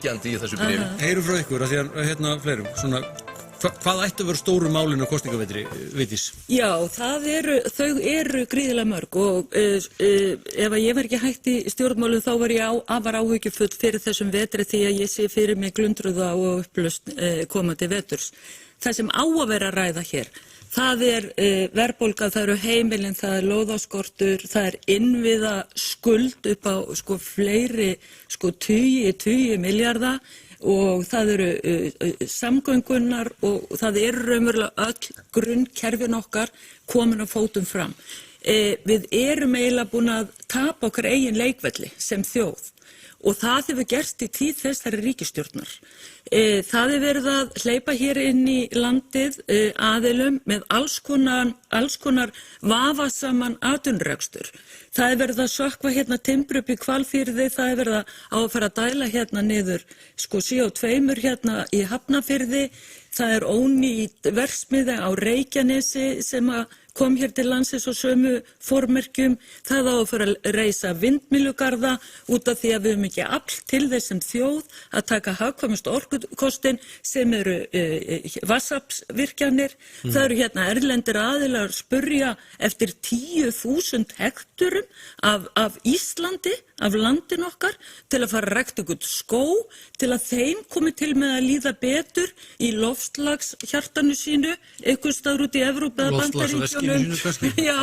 ríkjandi í þessu bréfi. Heyrum frá ykkur, að því að hérna fleirum, svona, hvað ætti að vera stóru málin á kosningavetri, Vigdís? Já, þau eru gríðilega mörg og ef að ég var ekki hægt í stjórnmálum þá var ég afar áhyggjufull fyrir þessum vetri því að ég sé fyrir mig glundruða og upplausn komandi veturs. Það sem á að vera að ræða hér, það verðbólga, það eru heimilin, það lóðaskortur, það innviða skuld upp á fleiri tugi milljarða og það eru samgöngunar og það eru raunverulega öll grunnkerfin okkar komin á fótum fram. Við erum eiginlega búin að tapa okkar eigin leikvelli sem þjóð og það hefur gerst í tíð þessari ríkisstjórnar. Það verið að hleypa hér inn í landið aðilum með alls konar vafasaman atvinnurekstur. Það verið að sökkva hérna timbur upp í Hvalfirði, það verið að fara að dæla hérna niður CO2 hérna í Hafnarfirði, það ónýt verksmiðja á Reykjanesi sem kom hér til landsins á sömu formerkjum, það á að fara að reisa vindmyllugarða út af því að við höfum ekki afl til þessum þjóð að taka hagkvæmust orkukostin sem eru vatnsaflsvirkjanir. Það eru hérna erlendir aðilar að spurja eftir 10.000 hekturum af Íslandi, af landin okkar, til að fara að rækta ykkur skó, til að þeim komi til með að líða betur í loftslagshjartanu sínu, einhvers staðar út í Evrópu eða Bandaríkjunum. Já,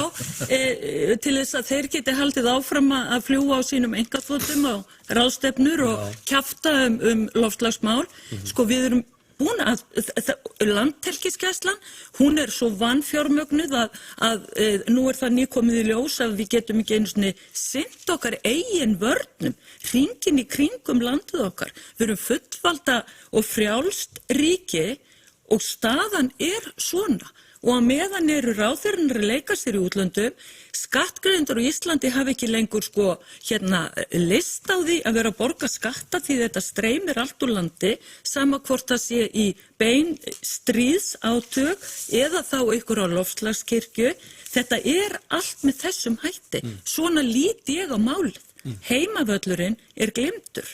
til þess að þeir geti haldið áfram að fljúga á sínum einkaþotum á ráðstefnur og kjafta loftslagsmál. Við erum búin að landhelgisgæslan, hún svo vanfjármögnuð að nú það nýkomið í ljós að við getum ekki einu sinni sinnt okkar eigin vörnum, hringinn í kringum landið okkar. Við erum fullvalda og frjálst ríki og staðan svona. Og að meðan eru ráðherrar að leika sér í útlöndum, skattgreiðendur á Íslandi hafa ekki lengur list á því að vera að borga skatta því þetta streymir allt úr landi, sama hvort það sé í bein stríðsátök eða þá ykkur á loftslagskirkju. Þetta allt með þessum hætti. Svona lít ég á málið. Heimavöllurinn gleymdur.